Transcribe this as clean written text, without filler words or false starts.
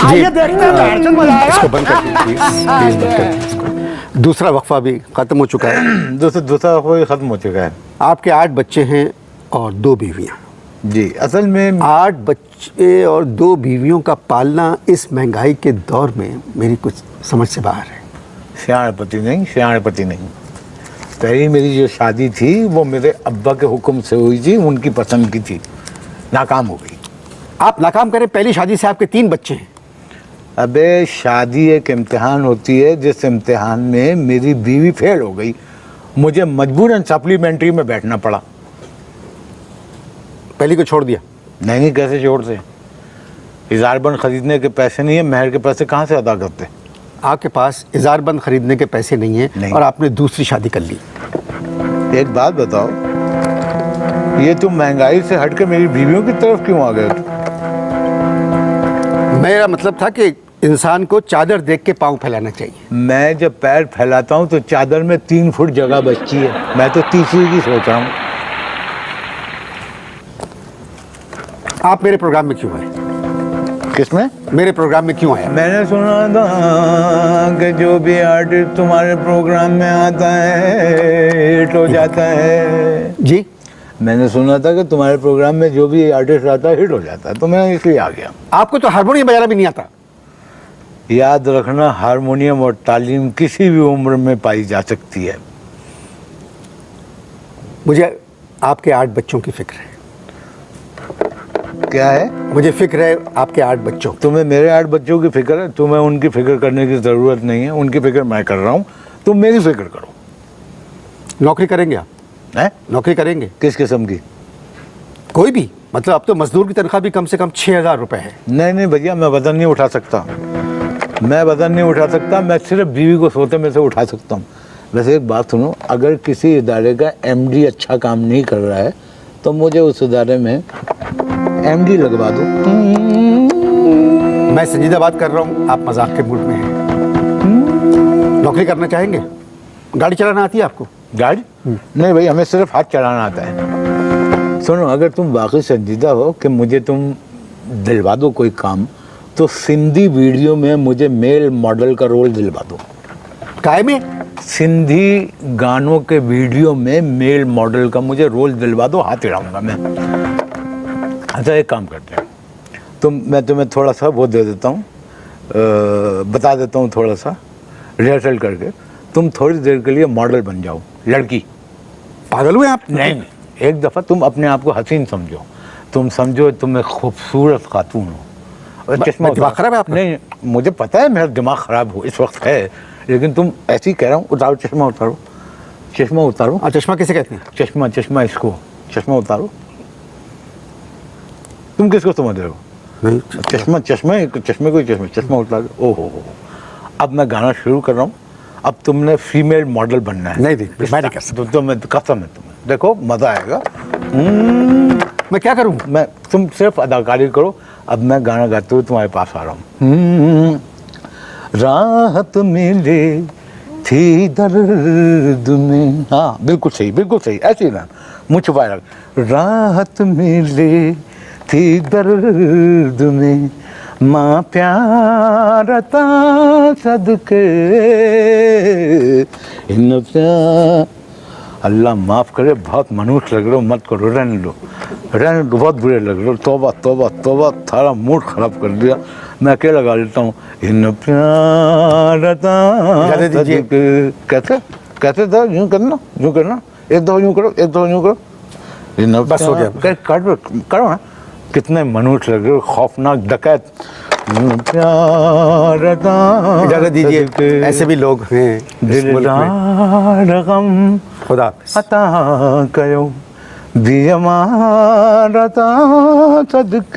आइए देखते हैं दर्शन मजा आएगा। इसको बंद कर दीजिए प्लीज, बंद कर दीजिए इसको। दूसरा वक्फा भी खत्म हो चुका है। दूसरा वही खत्म हो चुका है। आपके 8 बच्चे हैं और 2 बीवियां। जी, असल में 8 बच्चे और 2 बीवियों का पालना इस महंगाई के दौर में मेरी कुछ समझ से बाहर है। सियाणपति नहीं। पहली मेरी जो शादी थी वो मेरे अब्बा के हुक्म से हुई थी, उनकी पसंद की थी, नाकाम हो गई। आप नाकाम करें, पहली शादी से आपके 3 बच्चे हैं। अबे शादी एक इम्तिहान होती है, जिस इम्तिहान में मेरी बीवी फेल हो गई, मुझे मजबूरन सप्लीमेंट्री में बैठना पड़ा। पहली को छोड़ दिया? नहीं, कैसे छोड़ से? इजारबंद खरीदने के पैसे नहीं है, महर के पैसे कहाँ से अदा करते? आपके पास इजारबंद खरीदने के पैसे नहीं है नहीं। और आपने दूसरी शादी कर ली। एक बात बताओ, ये तुम महंगाई से हटकर मेरी बीवियों की तरफ क्यों आ गए? मेरा मतलब था कि इंसान को चादर देख के पाँव फैलाना चाहिए। मैं जब पैर फैलाता हूँ तो चादर में 3 फुट जगह बचती है, मैं तो तीसरी की सोच रहा हूँ। आप मेरे प्रोग्राम में क्यों आए? किसमें? मेरे प्रोग्राम में क्यों आया? मैंने सुना था कि जो भी आर्टिस्ट तुम्हारे प्रोग्राम में आता है हिट हो जाता है। जी, मैंने सुना था कि तुम्हारे प्रोग्राम में जो भी आर्टिस्ट आता है हिट हो जाता है, तो मैं इसलिए आ गया। आपको तो हारमोनियम बजाना भी नहीं आता। याद रखना, हारमोनियम और तालीम किसी भी उम्र में पाई जा सकती है। मुझे आपके 8 बच्चों की फिक्र है। क्या है? मुझे फिक्र है आपके 8 बच्चों। तुम्हें मेरे 8 बच्चों की फिक्र है? तुम्हें उनकी फिक्र करने की ज़रूरत नहीं है, उनकी फिक्र मैं कर रहा हूँ, तुम मेरी फिक्र करो। नौकरी करेंगे आप? हैं? नौकरी करेंगे? किस किस्म की? कोई भी, मतलब अब तो मजदूर की तनख्वाह भी कम से कम 6,000 रुपए है। नहीं भैया, मैं वजन नहीं उठा सकता। मैं सिर्फ बीवी को सोते में से उठा सकता हूँ। वैसे एक बात सुनो, अगर किसी इदारे का एमडी अच्छा काम नहीं कर रहा है तो मुझे उस इदारे में एमडी लगवा दो। मैं संजीदा बात कर रहा हूँ, आप मजाक के मूड में हैं। नौकरी करना चाहेंगे? गाड़ी चलाना आती है आपको? गाड़ी? नहीं भाई, हमें सिर्फ हाथ चलाना आता है। सुनो, अगर तुम वाकई संजीदा हो कि मुझे तुम दिलवा दो कोई काम, तो सिंधी वीडियो में मुझे मेल मॉडल का रोल दिलवा दो। काय में? सिंधी गानों के वीडियो में मेल मॉडल का मुझे रोल दिलवा दो, हाथ हिलाऊंगा मैं। अच्छा, एक काम करते हैं, मैं तुम्हें थोड़ा सा वो दे देता हूँ, बता देता हूँ थोड़ा सा रिहर्सल करके। तुम थोड़ी देर के लिए मॉडल बन जाओ, लड़की। पागल हुए आप? नहीं, एक दफ़ा तुम अपने आप को हसीन समझो, तुम समझो तुम एक खूबसूरत खातून हो। चश्मा दिमाग खराब है आपका? नहीं, मुझे पता है मेरा दिमाग खराब हो इस वक्त है, लेकिन तुम ऐसे ही कह रहा हूँ। उतारो चश्मा, उतारो चश्मा, उतारो। चश्मा किसे कहते हैं? चश्मा इसको, चश्मा उतारो। तुम किसको समझ रहे हो? नहीं, चश्मे को चश्मा उतारो। ओहो, अब मैं गाना शुरू कर रहा हूँ। अब तुमने फीमेल मॉडल बनना है। नहीं, मैं नहीं कर सकता। तो मैं कसम है तुम्हें, देखो मजा आएगा। मैं क्या करूँ? तुम सिर्फ अदाकारी करो। अब मैं गाना गाते हुए तुम्हारे पास आ रहा हूँ। राहत मिले थी दर्द में। हाँ, बिल्कुल सही, ऐसे ही ना, मुँह छुपाए रख। राहत मिले थी दर्द में, माँ प्यार ता सदके इन प्यार। अल्लाह माफ़ करे, बहुत मनुष्य लग रहे हो, मत करो, रहने दो, बहुत बुरे लग रहे हो। तौबा, थारा मूड खराब कर दिया। मैं अकेला गा लेता हूँ, इन प्यार ता सदके। कैसे था? यूँ करना, एक दो यूँ करो। बस हो गया। करो ना। कितने मनुष्य लग रहे हो, खौफनाक डकैत। इजाज़त दीजिए, ऐसे भी लोग हैं इस मुल्क में। गम खुदा हाफ़िज़। अता कयो भी हमारा सदके।